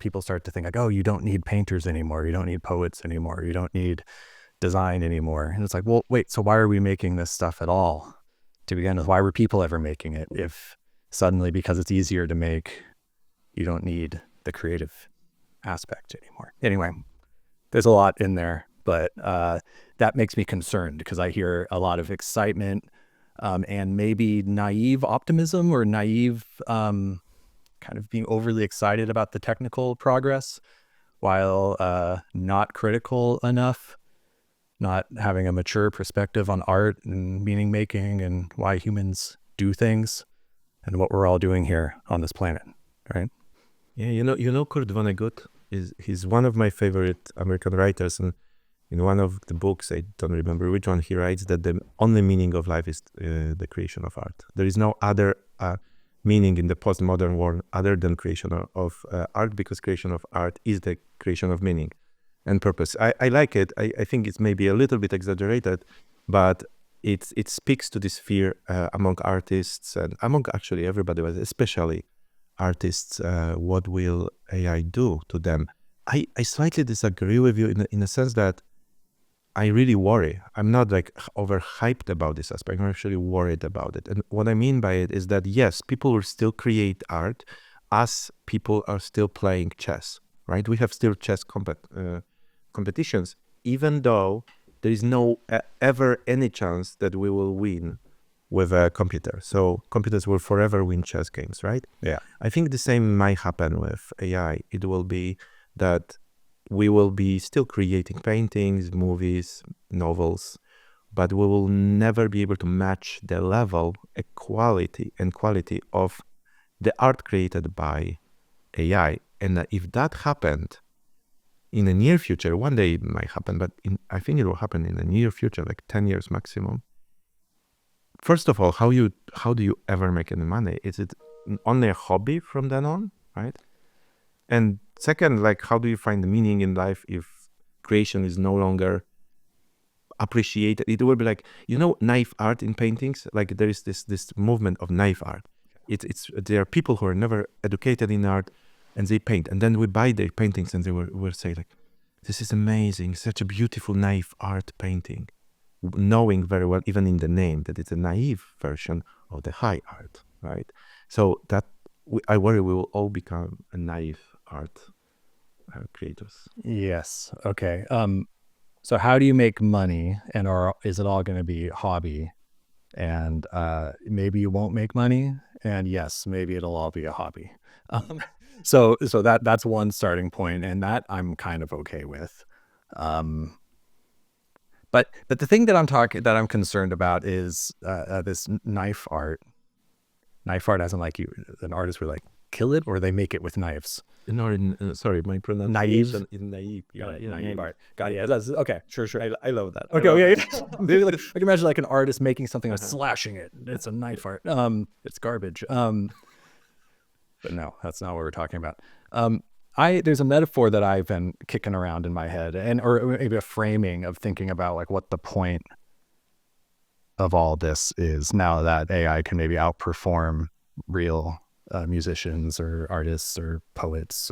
people start to think like, oh, you don't need painters anymore. You don't need poets anymore. You don't need design anymore. And it's like, well, wait, so why are we making this stuff at all to begin with? Why were people ever making it if suddenly, because it's easier to make, you don't need the creative aspect anymore? Anyway, there's a lot in there, but that makes me concerned because I hear a lot of excitement and maybe naive optimism or naive kind of being overly excited about the technical progress while not critical enough, not having a mature perspective on art and meaning making and why humans do things and what we're all doing here on this planet, right? Yeah, you know Kurt Vonnegut he's one of my favorite American writers, and in one of the books, I don't remember which one, he writes that the only meaning of life is the creation of art. There is no other meaning in the postmodern world other than creation of art, because creation of art is the creation of meaning and purpose. I like it. I think it's maybe a little bit exaggerated, but it speaks to this fear among artists and among actually everybody, but especially artists. What will AI do to them? I slightly disagree with you in a sense that I really worry. I'm not like overhyped about this aspect. I'm actually worried about it. And what I mean by it is that yes, people will still create art as people are still playing chess, right? We have still chess competitions, even though there is no ever any chance that we will win with a computer. So computers will forever win chess games, right? Yeah. I think the same might happen with AI. It will be that we will be still creating paintings, movies, novels, but we will never be able to match the level, quality of the art created by AI. And if that happened in the near future, one day it might happen, but I think it will happen in the near future, like 10 years maximum. First of all, how do you ever make any money? Is it only a hobby from then on, right? And second, like, how do you find the meaning in life if creation is no longer appreciated? It will be like, knife art in paintings. Like there is this movement of knife art. There are people who are never educated in art, and they paint, and then we buy their paintings, and they will say like, "This is amazing, such a beautiful knife art painting," knowing very well, even in the name, that it's a naive version of the high art, right? So that I worry we will all become a naive art creators. Yes. Okay. So how do you make money, and is it all going to be hobby? And maybe you won't make money, and yes, maybe it'll all be a hobby. So that's one starting point, and that I'm kind of okay with. But the thing that I'm concerned about is this knife art. Knife art, as in like an artist would like kill it, or they make it with knives. Sorry, my pronunciation is naive. Naive art. Got it. Yeah, that's okay. Sure. I love that. Okay, yeah. Maybe like I can imagine like an artist making something and slashing it. It's a knife art. It's garbage. But no, that's not what we're talking about. There's a metaphor that I've been kicking around in my head, or maybe a framing of thinking about like what the point of all this is now that AI can maybe outperform real musicians or artists or poets,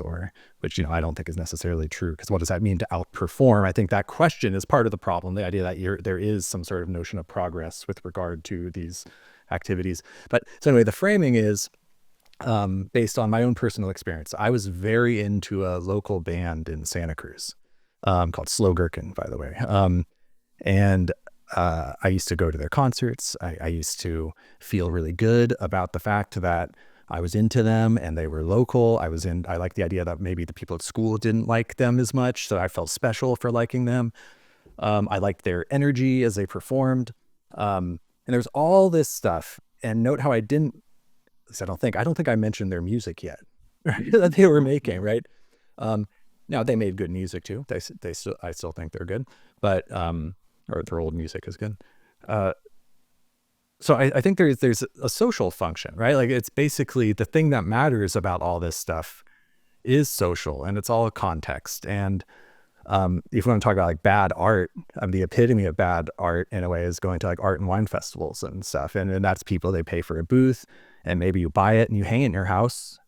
which I don't think is necessarily true, because what does that mean to outperform? I think that question is part of the problem, the idea that there is some sort of notion of progress with regard to these activities. But so anyway, the framing is based on my own personal experience. I was very into a local band in Santa Cruz called Slow Gherkin, by the way. And I used to go to their concerts. I used to feel really good about the fact that I was into them and they were local. I liked the idea that maybe the people at school didn't like them as much, so I felt special for liking them. I liked their energy as they performed. And there's all this stuff. And note how I don't think I mentioned their music yet, right? That they were making, right? Now they made good music too. I still think they're good, but or their old music is good. So I think there's a social function, right? Like it's basically the thing that matters about all this stuff is social, and it's all a context. And if we want to talk about like bad art, the epitome of bad art in a way is going to like art and wine festivals and stuff. And that's people, they pay for a booth, and maybe you buy it and you hang it in your house.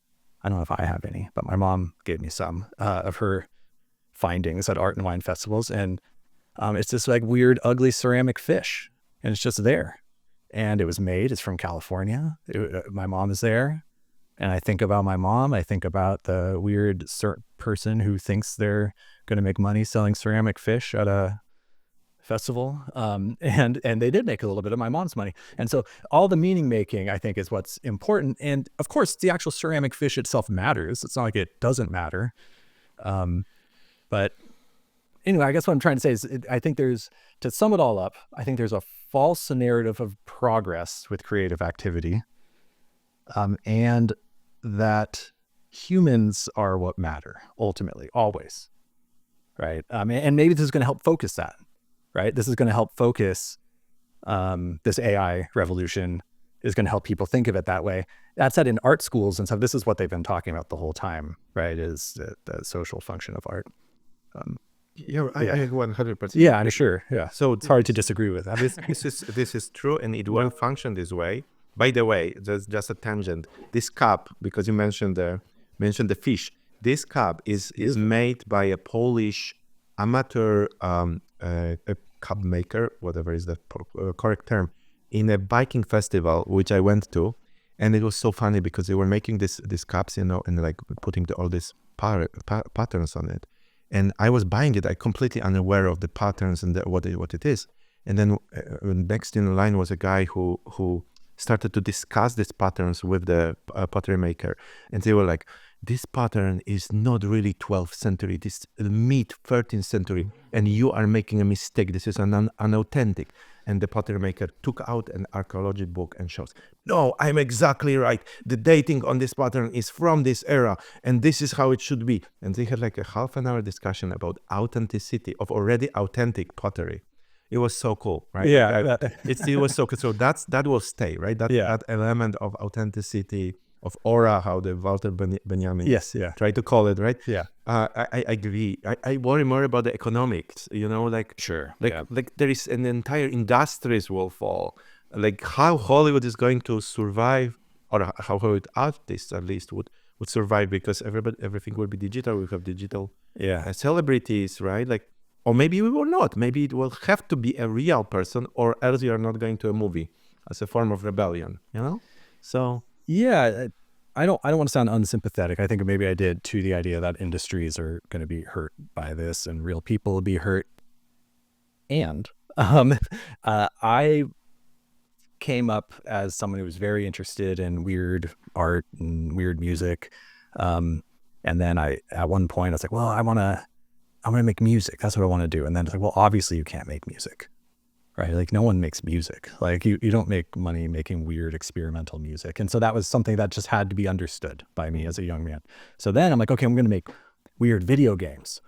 I don't know if I have any, but my mom gave me some of her findings at art and wine festivals. And it's this like weird, ugly ceramic fish, and it's just there. And it was made, it's from California. My mom is there. And I think about my mom. I think about the weird person who thinks they're going to make money selling ceramic fish at a festival. And they did make a little bit of my mom's money. And so all the meaning making, I think, is what's important. And of course, the actual ceramic fish itself matters. It's not like it doesn't matter. But anyway, I guess what I'm trying to say is I think there's, to sum it all up, I think there's a false narrative of progress with creative activity. And that humans are what matter ultimately, always. Right. And maybe this is going to help focus that. Right. This is going to help focus this AI revolution is going to help people think of it that way. That said, in art schools and stuff, this is what they've been talking about the whole time, right? Is the social function of art. I 100%. Yeah, I'm sure. Yeah. So It's hard to disagree with that. this is true, and it will function this way. By the way, just a tangent. This cup, because you mentioned the fish. This cup is made by a Polish amateur a cup maker, whatever is the correct term, in a biking festival which I went to, and it was so funny because they were making these cups, and like putting all these patterns on it, and I was buying it. I completely unaware of the patterns and what it is, and then next in the line was a guy who started to discuss these patterns with the pottery maker, and they were like, this pattern is not really 12th century, this mid 13th century, and you are making a mistake. This is unauthentic. And the pottery maker took out an archaeology book and shows, no, I'm exactly right. The dating on this pattern is from this era, and this is how it should be. And they had like a half an hour discussion about authenticity of already authentic pottery. It was so cool, right? Yeah. It was so cool. So that will stay, right? That element of authenticity, of aura, how the Walter Benjamin tried to call it, right? Yeah. I agree. I worry more about the economics, like Sure. like there is an entire industries will fall. Like how Hollywood is going to survive, or how Hollywood artists at least would survive, because everything will be digital. We have digital celebrities, right? Like, or maybe we will not. Maybe it will have to be a real person, or else you are not going to a movie as a form of rebellion, So yeah, I don't want to sound unsympathetic. I think maybe I did, to the idea that industries are going to be hurt by this and real people will be hurt. And I came up as someone who was very interested in weird art and weird music. And then at one point I was like, well, I'm going to make music. That's what I want to do. And then it's like, well, obviously you can't make music. Right? Like no one makes music. Like you don't make money making weird experimental music. And so that was something that just had to be understood by me as a young man. So then I'm like, okay, I'm going to make weird video games.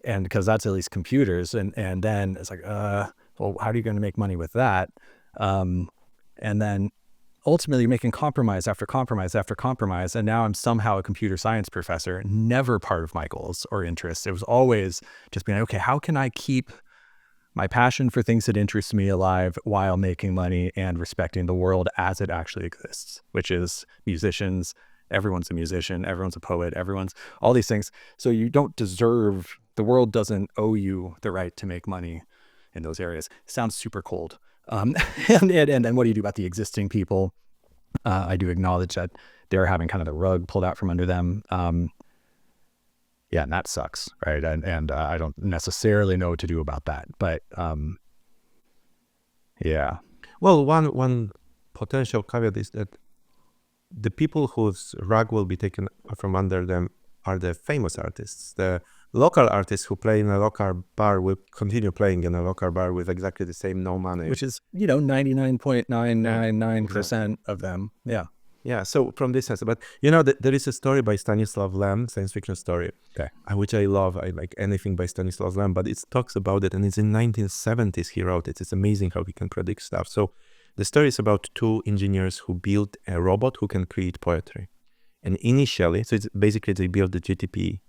And because that's at least computers. And then it's like, well, how are you going to make money with that? And then ultimately you're making compromise after compromise after compromise. And now I'm somehow a computer science professor, never part of my goals or interests. It was always just being like, okay, how can I keep my passion for things that interest me alive while making money and respecting the world as it actually exists, which is musicians. Everyone's a musician. Everyone's a poet. Everyone's all these things. So you don't deserve, the world doesn't owe you the right to make money in those areas. Sounds super cold. And then what do you do about the existing people? I do acknowledge that they're having kind of the rug pulled out from under them. Yeah, and that sucks, right? And I don't necessarily know what to do about that, but yeah. Well, one potential caveat is that the people whose rug will be taken from under them are the famous artists. The local artists who play in a local bar will continue playing in a local bar with exactly the same no money. Which is, 99.999% of them. Yeah. Yeah, so from this sense, but there is a story by Stanislav Lem, science fiction story, which I love. I like anything by Stanislav Lem, but it talks about it, and it's in 1970s he wrote it. It's amazing how he can predict stuff. So the story is about two engineers who built a robot who can create poetry. And initially, so it's basically they built the GTP,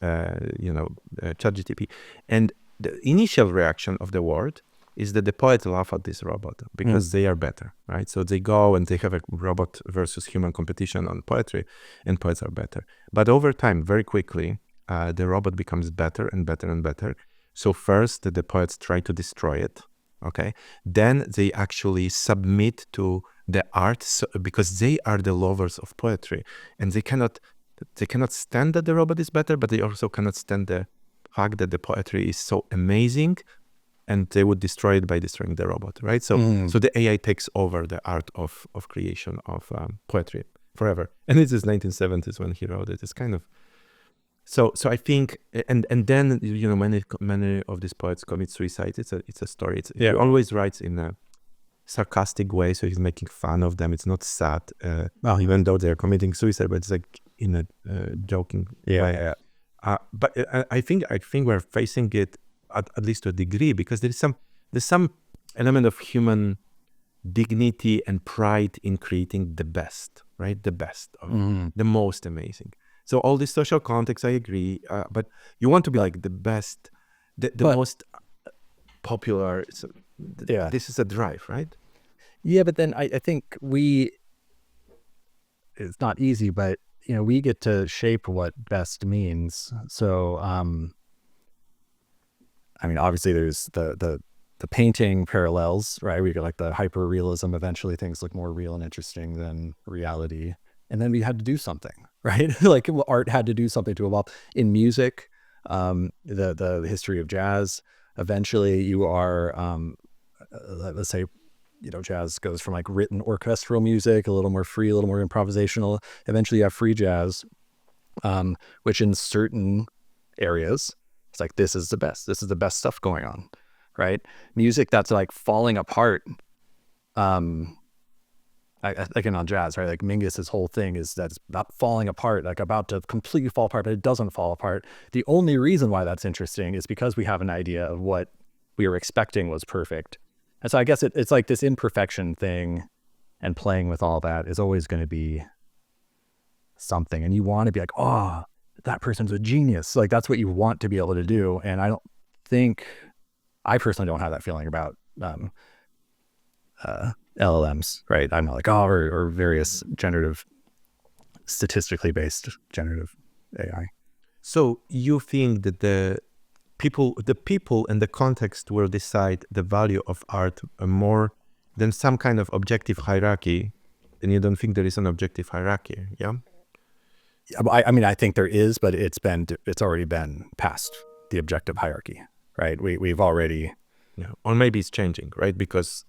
ChatGTP, and the initial reaction of the world is that the poets laugh at this robot because they are better, right? So they go and they have a robot versus human competition on poetry, and poets are better. But over time, very quickly, the robot becomes better and better and better. So first, the poets try to destroy it, okay? Then they actually submit to the art because they are the lovers of poetry, and they cannot stand that the robot is better, but they also cannot stand the fact that the poetry is so amazing, and they would destroy it by destroying the robot, right? So so the AI takes over the art of creation of poetry forever. And this is 1970s when he wrote it. It's kind of so I think, and then many of these poets commit suicide. It's a story. He always writes in a sarcastic way, so he's making fun of them. It's not sad, even though they're committing suicide, but it's like in a joking way. But I think we're facing it at least to a degree, because there's some element of human dignity and pride in creating the best, right? The best, the most amazing. So all this social context, I agree, but you want to be like the best, the most popular. So this is a drive, right? Yeah, but then I think it's not easy, but we get to shape what best means. So, I mean, obviously there's the painting parallels, right? We get like the hyper realism. Eventually things look more real and interesting than reality. And then we had to do something, right? Like art had to do something to evolve. In music, the history of jazz, eventually you are, let's say, jazz goes from like written orchestral music, a little more free, a little more improvisational. Eventually you have free jazz, which in certain areas, it's like, this is the best. This is the best stuff going on, right? Music that's like falling apart. Again, on jazz, right? Like Mingus's whole thing is that's about falling apart, like about to completely fall apart, but it doesn't fall apart. The only reason why that's interesting is because we have an idea of what we were expecting was perfect. And so I guess it's like this imperfection thing, and playing with all that is always going to be something. And you want to be like, oh, that person's a genius. Like that's what you want to be able to do. And I personally don't have that feeling about LLMs, right? I'm not like, or various statistically based generative AI. So you think that the people and the context will decide the value of art more than some kind of objective hierarchy, and you don't think there is an objective hierarchy, yeah? I mean, I think there is, but it's already been past the objective hierarchy, right? We've already, or maybe it's changing, right? Because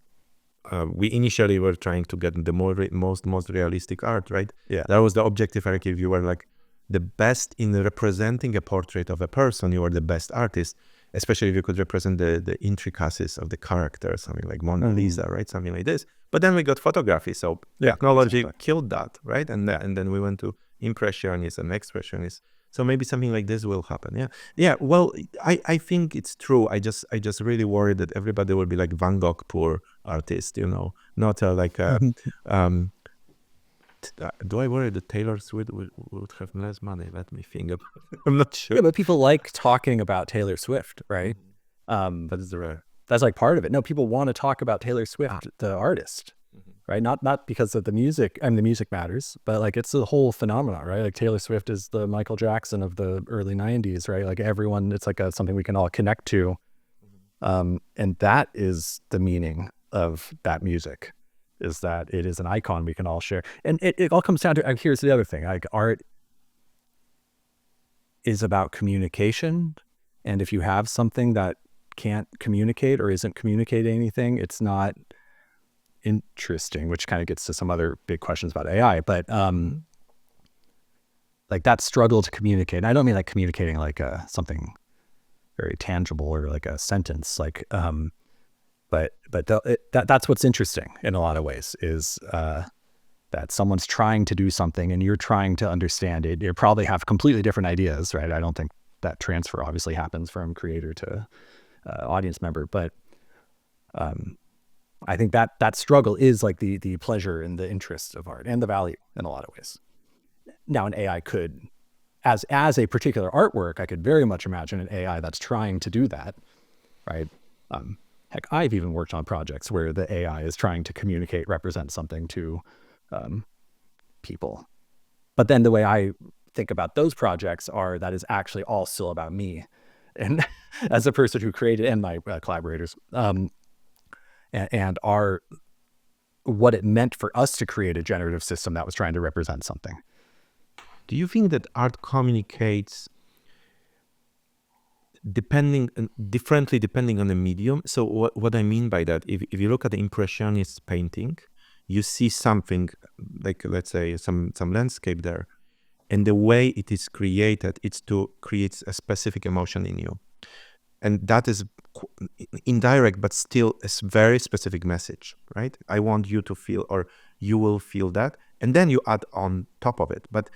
we initially were trying to get the most realistic art, right? Yeah, that was the objective hierarchy. If you were like the best in representing a portrait of a person, you were the best artist, especially if you could represent the intricacies of the character, something like Mona Lisa, right? Something like this. But then we got photography, so technology killed that, right? And then we went to Impressionism, Expressionism. So maybe something like this will happen. Yeah. Well, I think it's true. I just really worry that everybody will be like Van Gogh, poor artist, not like a. Do I worry that Taylor Swift would have less money? Let me think. I'm not sure. Yeah, but people like talking about Taylor Swift, right? That's like part of it. No, people want to talk about Taylor Swift, the artist, right? Not because of the music. I mean, the music matters, but like it's the whole phenomenon, right? Like Taylor Swift is the Michael Jackson of the early 90s, right? Like everyone, it's like something we can all connect to. And that is the meaning of that music, is that it is an icon we can all share. And it all comes down to, here's the other thing, like art is about communication. And if you have something that can't communicate or isn't communicating anything, it's not interesting, which kind of gets to some other big questions about AI. But like that struggle to communicate, and I don't mean like communicating like something very tangible or like a sentence, like but that's what's interesting in a lot of ways, is that someone's trying to do something and you're trying to understand it. You probably have completely different ideas, right? I don't think that transfer obviously happens from creator to audience member, but I think that struggle is like the pleasure and the interest of art and the value in a lot of ways. Now an AI could, as a particular artwork, I could very much imagine an AI that's trying to do that, right? Heck, I've even worked on projects where the AI is trying to communicate, represent something to people. But then the way I think about those projects are that is actually all still about me, and as a person who created, and my collaborators, and are what it meant for us to create a generative system that was trying to represent something. Do you think that art communicates differently depending on the medium? So what I mean by that, if you look at the Impressionist painting, you see something like, let's say, some landscape there, and the way it is created, it's to create a specific emotion in you, and that is indirect, but still a very specific message, right? I want you to feel, or you will feel that, and then you add on top of it. But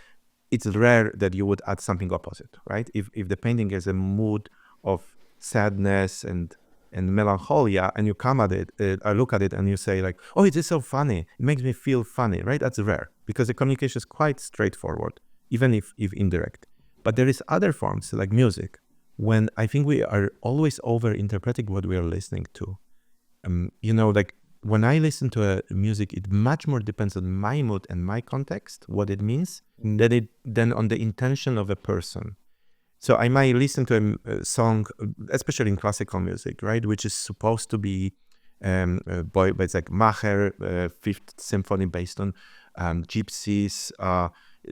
it's rare that you would add something opposite, right? If the painting has a mood of sadness and melancholia, and you come at it, I look at it, and you say like, oh, it is so funny, it makes me feel funny, right? That's rare, because the communication is quite straightforward, even if indirect. But there is other forms like music, when I think we are always over-interpreting what we are listening to. Like when I listen to music, it much more depends on my mood and my context, what it means, than on the intention of a person. So I might listen to a song, especially in classical music, right, which is supposed to be, but it's like Mahler, Fifth Symphony based on gypsies,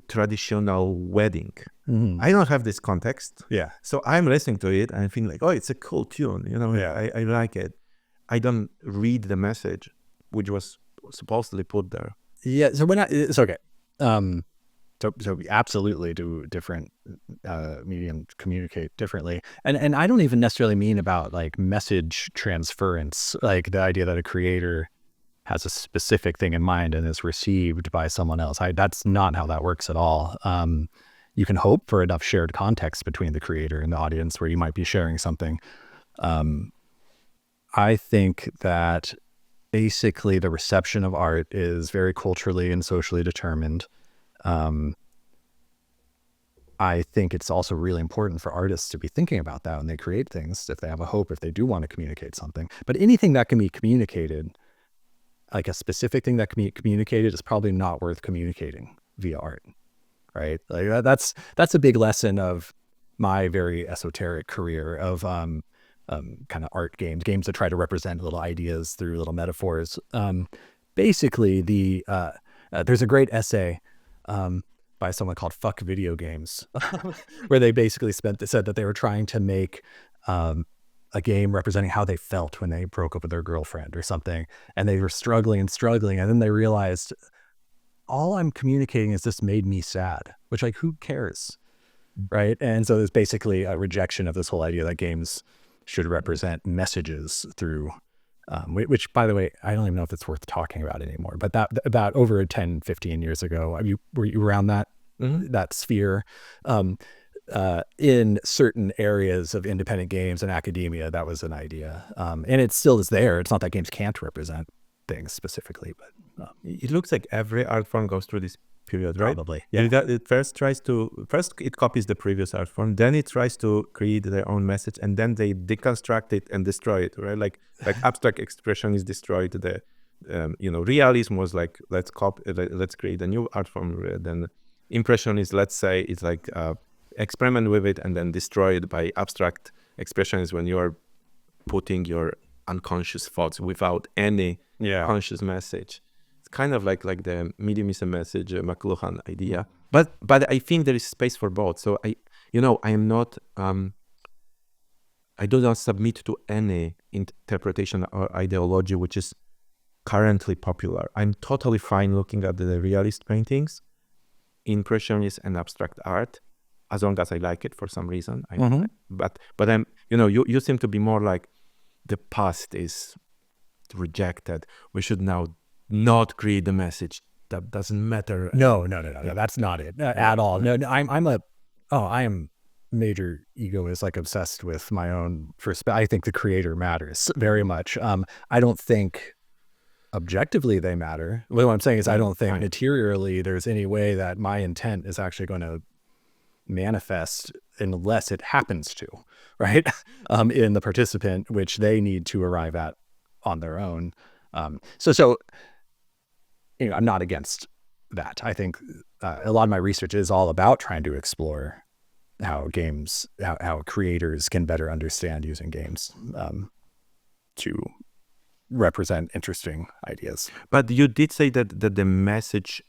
traditional wedding. I don't have this context. Yeah. So I'm listening to it and I think like, oh, it's a cool tune. Yeah. I like it. I don't read the message, which was supposedly put there. Yeah. So it's okay. So we absolutely do different mediums communicate differently. And I don't even necessarily mean about like message transference, like the idea that a creator has a specific thing in mind and is received by someone else. That's not how that works at all. You can hope for enough shared context between the creator and the audience where you might be sharing something. I think that basically the reception of art is very culturally and socially determined. I think it's also really important for artists to be thinking about that when they create things, if they have a hope, if they do want to communicate something. But anything that can be communicated, like a specific thing that can be communicated, is probably not worth communicating via art, right? Like that's a big lesson of my very esoteric career of kind of art games that try to represent little ideas through little metaphors. Basically, there's a great essay by someone called Fuck Video Games, where they basically said that they were trying to make a game representing how they felt when they broke up with their girlfriend or something. And they were struggling. And then they realized, all I'm communicating is this made me sad, which, like, who cares? Right. And so there's basically a rejection of this whole idea that games should represent messages through, which, by the way, I don't even know if it's worth talking about anymore, but that about over 10, 15 years ago, were you around that, that sphere? In certain areas of independent games and academia, that was an idea. And it still is there. It's not that games can't represent things specifically, but it looks like every art form goes through this period, right? Probably. Yeah. It first it copies the previous art form, then it tries to create their own message, and then they deconstruct it and destroy it, right? Like abstract expression is destroyed. The realism was like, let's create a new art form. Then impressionism, let's say, it's like experiment with it and then destroy it by abstract expressions, when you're putting your unconscious thoughts without any conscious message. It's kind of like the medium is a message, McLuhan idea. But I think there is space for both. So I am not, I do not submit to any interpretation or ideology which is currently popular. I'm totally fine looking at the realist paintings, impressionist and abstract art, as long as I like it for some reason. But I'm, you seem to be more like, the past is rejected, we should now not create the message, that doesn't matter. No, that's not it at all. No, I am major egoist, like obsessed with my own I think the creator matters very much. I don't think objectively they matter. What I'm saying is, I don't think materially there's any way that my intent is actually going to manifest unless it happens to, right? In the participant, which they need to arrive at on their own. So I'm not against that. I think a lot of my research is all about trying to explore how creators can better understand using games to represent interesting ideas. But you did say that the message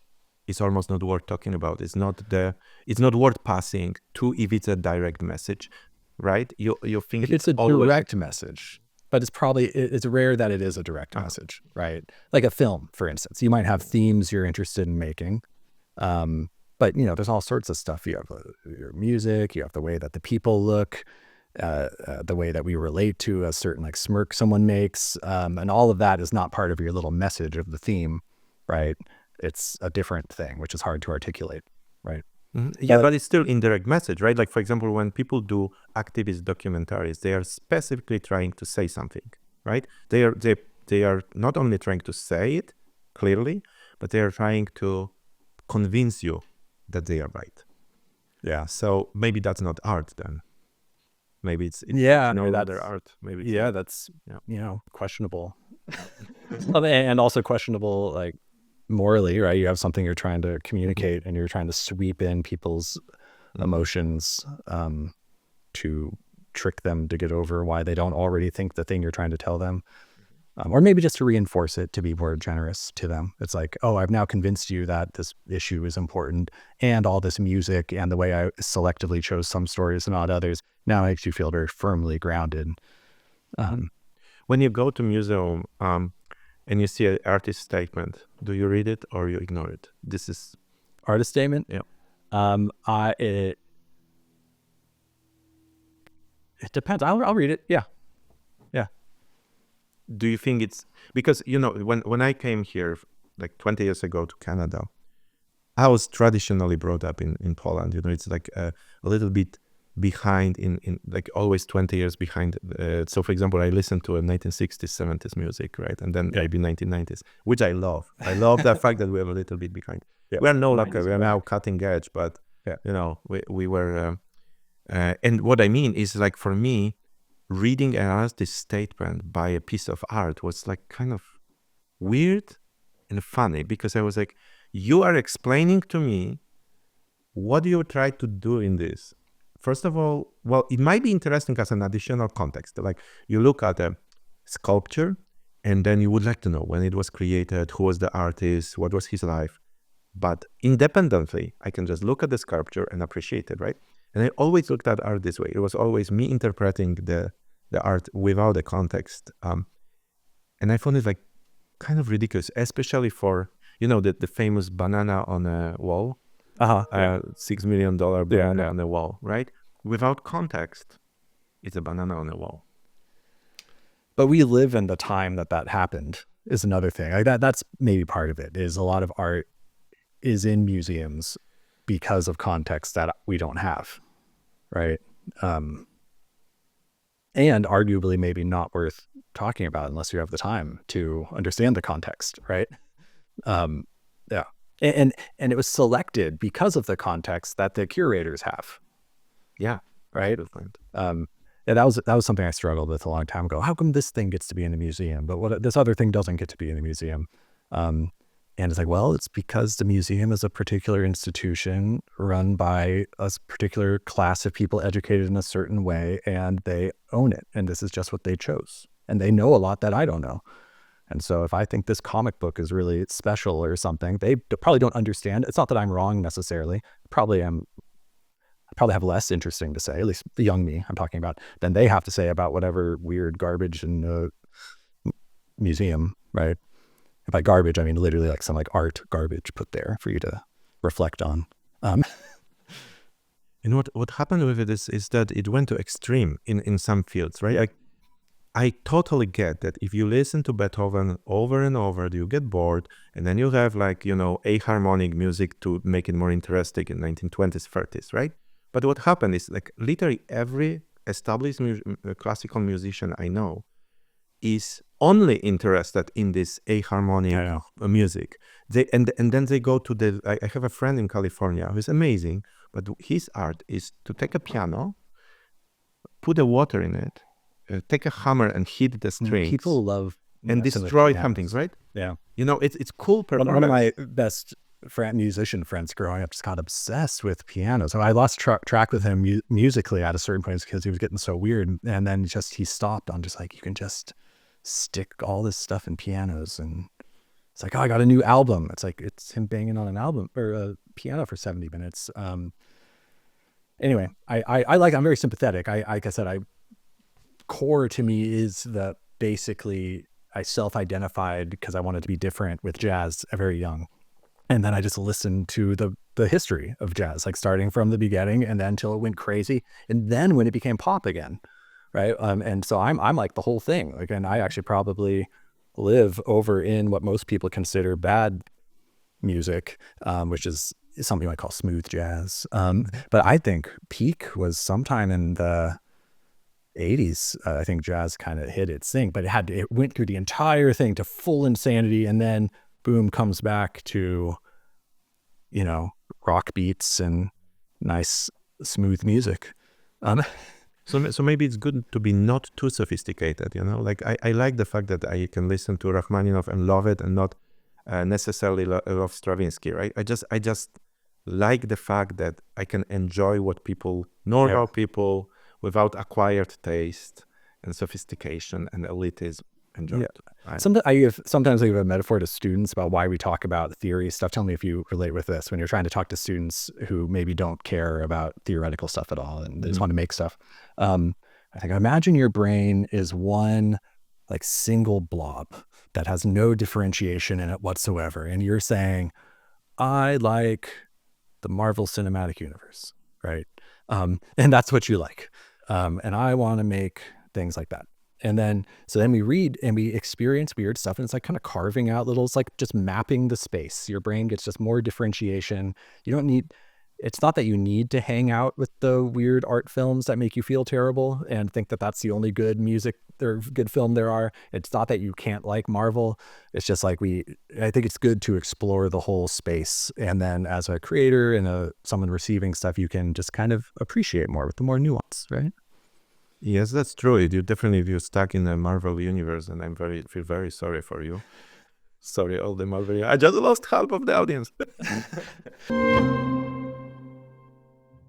is almost not worth talking about. It's not worth passing to if it's a direct message, right? You think if it's a direct message, but it's rare that it is a direct message, right? Like a film, for instance, you might have themes you're interested in making, but there's all sorts of stuff. You have your music, you have the way that the people look, the way that we relate to a certain like smirk someone makes, and all of that is not part of your little message of the theme, right? It's a different thing, which is hard to articulate, right? Mm-hmm. Yeah, but it's still indirect message, right? Like, for example, when people do activist documentaries, they are specifically trying to say something, right? They are not only trying to say it clearly, but they are trying to convince you that they are right. Yeah, so maybe that's not art then. Maybe it's no other art. Maybe that's questionable, and also questionable like morally, right? You have something you're trying to communicate, and you're trying to sweep in people's emotions to trick them to get over why they don't already think the thing you're trying to tell them, or maybe just to reinforce it, to be more generous to them. It's like, oh, I've now convinced you that this issue is important, and all this music and the way I selectively chose some stories and not others now makes you feel very firmly grounded. When you go to museum and you see an artist statement, do you read it or you ignore it? This is artist statement. Yeah. It depends. I'll read it. Yeah. Do you think it's because when I came here like 20 years ago to Canada, I was traditionally brought up in Poland. It's like a little bit behind in like always 20 years behind. So for example, I listened to a 1960s, 70s music, right? And then maybe 1990s, which I love. I love the fact that we're a little bit behind. Yeah. We're no longer, we're now cutting edge, but we were, and what I mean is like for me, reading an artist's statement by a piece of art was like kind of weird and funny, because I was like, you are explaining to me what you try to do in this. First of all, well, it might be interesting as an additional context. Like you look at a sculpture and then you would like to know when it was created, who was the artist, what was his life. But independently, I can just look at the sculpture and appreciate it, right? And I always looked at art this way. It was always me interpreting the art without the context. And I found it like kind of ridiculous, especially for, the famous banana on a wall. $6 million banana on a wall, right? Without context, it's a banana on a wall. But we live in the time that happened is another thing. Like that's maybe part of it, is a lot of art is in museums because of context that we don't have, right? And arguably maybe not worth talking about unless you have the time to understand the context, right? Yeah. And it was selected because of the context that the curators have. Yeah. Right. Yeah, that was something I struggled with a long time ago. How come this thing gets to be in a museum, but this other thing doesn't get to be in a museum? And it's like, well, it's because the museum is a particular institution run by a particular class of people educated in a certain way, and they own it. And this is just what they chose. And they know a lot that I don't know. And so if I think this comic book is really special or something, they probably don't understand. It's not that I'm wrong necessarily. I probably have less interesting to say, at least the young me I'm talking about, than they have to say about whatever weird garbage in the museum, right? And by garbage, I mean literally like some like art garbage put there for you to reflect on. And what happened with it is that it went to extreme in some fields, right? I totally get that if you listen to Beethoven over and over, you get bored, and then you have like, aharmonic music to make it more interesting in 1920s, 30s, right? But what happened is like literally every established classical musician I know is only interested in this aharmonic music. And then they go to the. I have a friend in California who's amazing, but his art is to take a piano, put the water in it, take a hammer and hit the strings. People love and destroy something, right? Yeah. It's cool performance. One of my best musician friends growing up just got obsessed with piano. So I lost track with him musically at a certain point because he was getting so weird. And then he stopped on just like, you can just stick all this stuff in pianos. And it's like, oh, I got a new album. It's like, it's him banging on an album or a piano for 70 minutes. Anyway, I'm very sympathetic. Like I said, core to me is that basically I self-identified because I wanted to be different with jazz very young. And then I just listened to the history of jazz, like starting from the beginning and then till it went crazy. And then when it became pop again, right? And so I'm like the whole thing. Like, and I actually probably live over in what most people consider bad music, which is something you might call smooth jazz. But I think peak was sometime in the 80s. I think jazz kind of hit its thing, but it went through the entire thing to full insanity, and then boom, comes back to, rock beats and nice smooth music. So maybe it's good to be not too sophisticated, Like I like the fact that I can listen to Rachmaninoff and love it, and not necessarily love Stravinsky, right? I just like the fact that I can enjoy what normal people without acquired taste and sophistication and elitism enjoy. Yeah. Right? Sometimes I give a metaphor to students about why we talk about theory stuff. Tell me if you relate with this when you're trying to talk to students who maybe don't care about theoretical stuff at all and they just want to make stuff. I think, imagine your brain is one like single blob that has no differentiation in it whatsoever. And you're saying, I like the Marvel Cinematic Universe, right? And that's what you like. And I want to make things like that. And then we read and we experience weird stuff, and it's like kind of carving out it's like just mapping the space. Your brain gets just more differentiation. It's not that you need to hang out with the weird art films that make you feel terrible and think that that's the only good music or good film there are. It's not that you can't like Marvel. It's just like I think it's good to explore the whole space. And then as a creator and someone receiving stuff, you can just kind of appreciate more with the more nuance, right? Yes, that's true. You're stuck in the Marvel universe, and I feel very sorry for you. Sorry, all the Marvel. I just lost half of the audience.